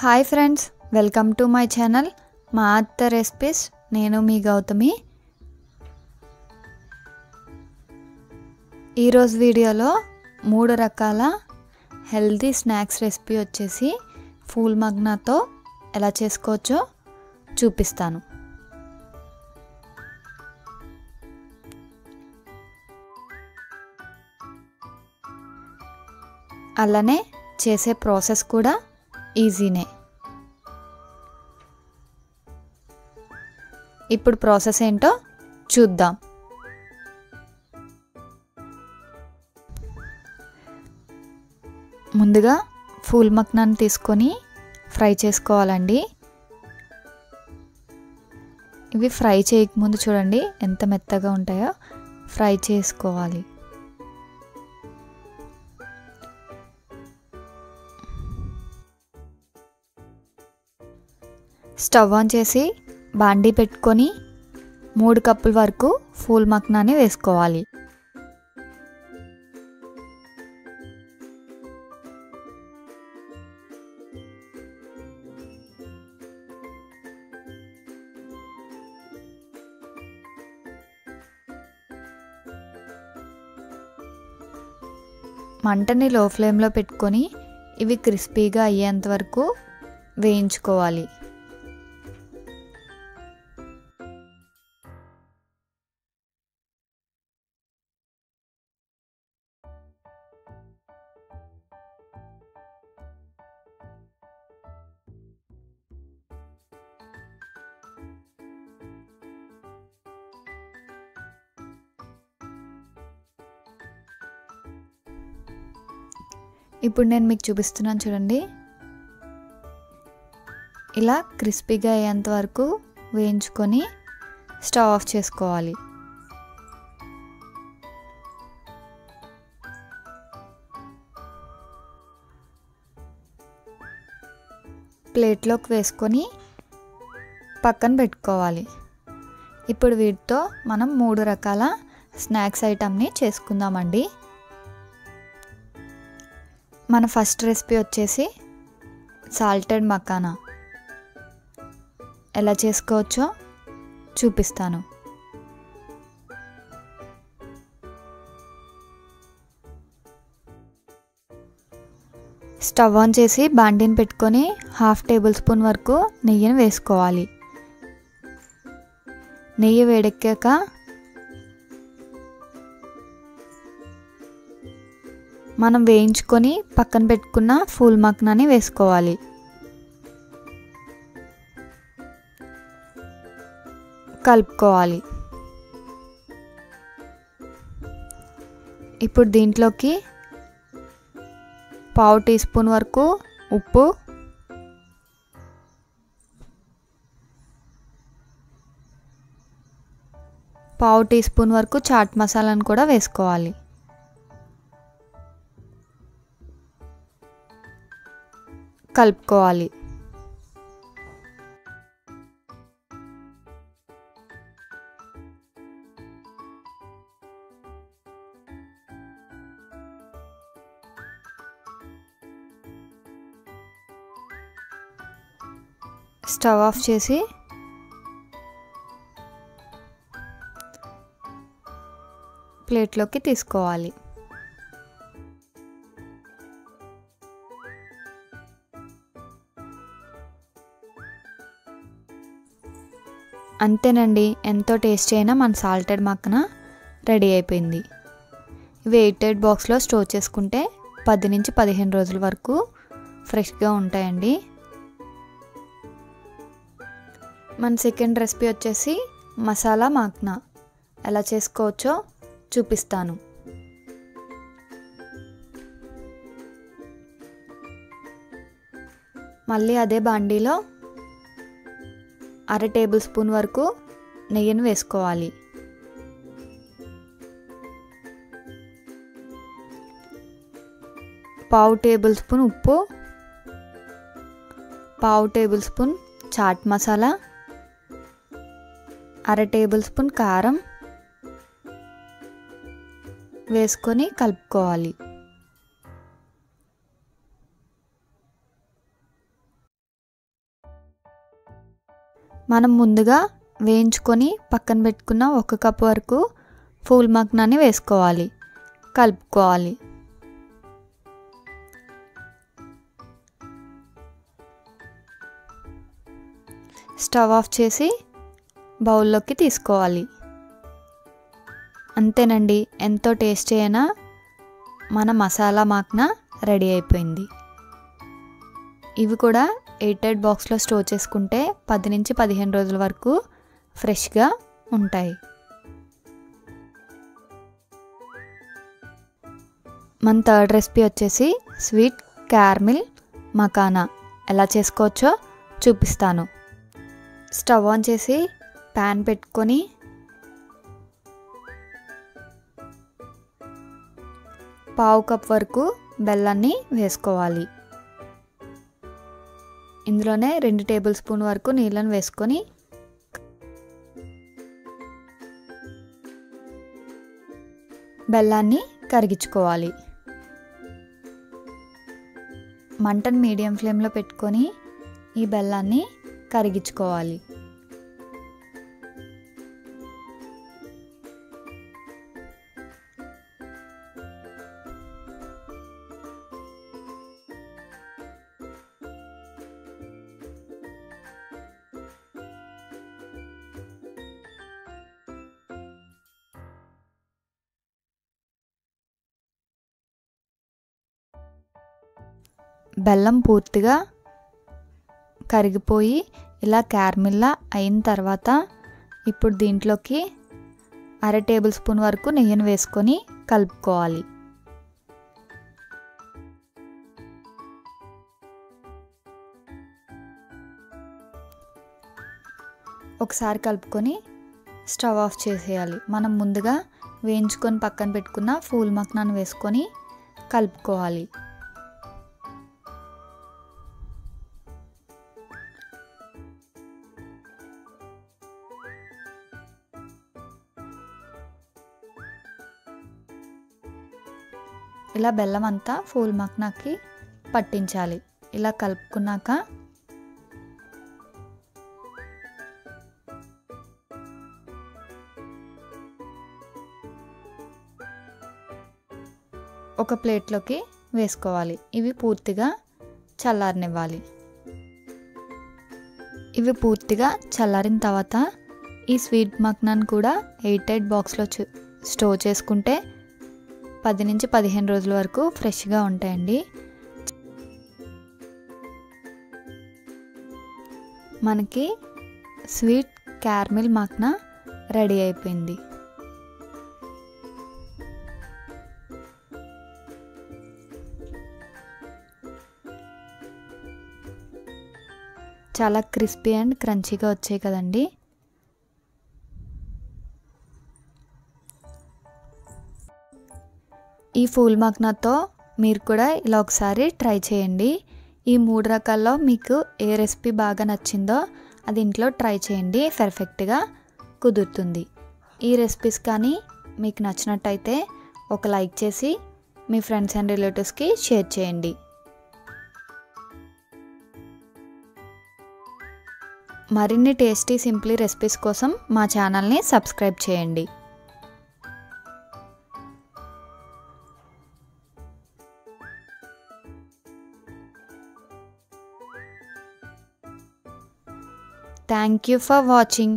Hi friends, welcome to my channel మా అత్త recipes. నేను మీ గౌతమి. ఈరోజు వీడియోలో 3 రకాల హెల్తీ స్నాక్స్ రెసిపీ వచ్చేసి ఫూల్ మగ్నాతో ఎలా చేసుకోవచ్చో చూపిస్తాను. అలానే చేసే ప్రాసెస్ కూడా ఈజీనే. ఇప్పుడు ప్రాసెస్ ఏంటో చూద్దాం. ముందుగా ఫూల్ మక్నాన్ని తీసుకొని ఫ్రై చేసుకోవాలండి. ఇవి ఫ్రై చేయకముందు చూడండి ఎంత మెత్తగా ఉంటాయో. ఫ్రై చేసుకోవాలి. స్టవ్ ఆన్ చేసి బాండీ పెట్టుకొని 3 కప్పుల వరకు ఫూల్ మక్నాని వేసుకోవాలి. మంటని లో ఫ్లేమ్లో పెట్టుకొని ఇవి క్రిస్పీగా అయ్యేంత వరకు వేయించుకోవాలి. ఇప్పుడు నేను మీకు చూపిస్తున్నాను చూడండి. ఇలా క్రిస్పీగా అయ్యేంత వరకు వేయించుకొని స్టవ్ ఆఫ్ చేసుకోవాలి. ప్లేట్లోకి వేసుకొని పక్కన పెట్టుకోవాలి. ఇప్పుడు వీటితో మనం 3 రకాల స్నాక్స్ ఐటమ్ని చేసుకుందామండి. మన ఫస్ట్ రెసిపీ వచ్చేసి సాల్టెడ్ మకానా. ఎలా చేసుకోవచ్చో చూపిస్తాను. స్టవ్ ఆన్ చేసి బాండీని పెట్టుకొని 1/2 టేబుల్ స్పూన్ వరకు నెయ్యిని వేసుకోవాలి. నెయ్యి వేడెక్కాక మనం వేయించుకొని పక్కన పెట్టుకున్న ఫూల్ మక్నాని వేసుకోవాలి. కలుపుకోవాలి. ఇప్పుడు దీంట్లోకి 1/2 టీ స్పూన్ వరకు ఉప్పు, 1/2 టీ స్పూన్ వరకు చాట్ మసాలాను కూడా వేసుకోవాలి. కలుపుకోవాలి. స్టవ్ ఆఫ్ చేసి ప్లేట్లోకి తీసుకోవాలి. అంతేనండి, ఎంతో టేస్టీ అయినా మన సాల్టెడ్ మక్కన రెడీ అయిపోయింది. ఇవి ఎయిటెడ్ బాక్స్లో స్టోర్ చేసుకుంటే 10 నుంచి 15 రోజుల వరకు ఫ్రెష్గా ఉంటాయండి. మన సెకండ్ రెసిపీ వచ్చేసి మసాలా మక్నా. ఎలా చేసుకోవచ్చో చూపిస్తాను. మళ్ళీ అదే బాండీలో 1/2 టేబుల్ స్పూన్ వరకు నెయ్యిని వేసుకోవాలి. పావు టేబుల్ స్పూన్ ఉప్పు, 1/2 tablespoon chaat masala, 1/2 tablespoon కారం వేసుకొని కలుపుకోవాలి. మనం ముందుగా వేయించుకొని పక్కన పెట్టుకున్న 1 కప్ వరకు ఫూల్ మక్నాన్ని వేసుకోవాలి, కలుపుకోవాలి. స్టవ్ ఆఫ్ చేసి బౌల్లోకి తీసుకోవాలి. అంతేనండి, ఎంతో టేస్టీ అయిన మన మసాలా మాక్నా రెడీ అయిపోయింది. ఇవి కూడా ఎయిర్టైట్ బాక్స్లో స్టోర్ చేసుకుంటే 10 నుంచి 15 రోజుల వరకు ఫ్రెష్గా ఉంటాయి. మన థర్డ్ రెసిపీ వచ్చేసి స్వీట్ క్యారమిల్ మకానా. ఎలా చేసుకోవచ్చో చూపిస్తాను. స్టవ్ ఆన్ చేసి ప్యాన్ పెట్టుకొని పావు కప్ వరకు బెల్లాన్ని వేసుకోవాలి. ఇందులోనే 2 టేబుల్ స్పూన్ వరకు నీళ్ళను వేసుకొని బెల్లాన్ని కరిగించుకోవాలి. మంటను మీడియం ఫ్లేమ్లో పెట్టుకొని ఈ బెల్లాన్ని కరిగించుకోవాలి. బెల్లం పూర్తిగా కరిగిపోయి ఇలా క్యారమిల్లా అయిన తర్వాత ఇప్పుడు దీంట్లోకి 1/2 టేబుల్ స్పూన్ వరకు నెయ్యిని వేసుకొని కలుపుకోవాలి. ఒకసారి కలుపుకొని స్టవ్ ఆఫ్ చేసేయాలి. మనం ముందుగా వేయించుకొని పక్కన పెట్టుకున్న ఫూల్ మక్నాన్ని వేసుకొని కలుపుకోవాలి. ఇలా బెల్లం అంతా ఫూల్ మక్నాకి పట్టించాలి. ఇలా కలుపుకున్నాక ఒక ప్లేట్లోకి వేసుకోవాలి. ఇవి పూర్తిగా చల్లారనివ్వాలి. ఇవి పూర్తిగా చల్లారిన తర్వాత ఈ స్వీట్ మక్నాన్ కూడా ఎయిర్టైట్ బాక్స్లో స్టోర్ చేసుకుంటే 10 నుంచి 15 రోజుల వరకు ఫ్రెష్గా ఉంటాయండి. మనకి స్వీట్ క్యారమిల్ మక్నా రెడీ అయిపోయింది. చాలా క్రిస్పీ అండ్ క్రంచీగా వచ్చాయి కదండి. ఈ ఫూల్ మక్నాతో మీరు కూడా ఇలా ఒకసారి ట్రై చేయండి. ఈ 3 రకాల్లో మీకు ఏ రెసిపీ బాగా నచ్చిందో అది ఇంట్లో ట్రై చేయండి, పర్ఫెక్ట్గా కుదురుతుంది. ఈ రెసిపీస్ కానీ మీకు నచ్చినట్టయితే ఒక లైక్ చేసి మీ ఫ్రెండ్స్ అండ్ రిలేటివ్స్కి షేర్ చేయండి. మరిన్ని టేస్టీ సింప్లీ రెసిపీస్ కోసం మా ఛానల్ని సబ్స్క్రైబ్ చేయండి. Thank you for watching.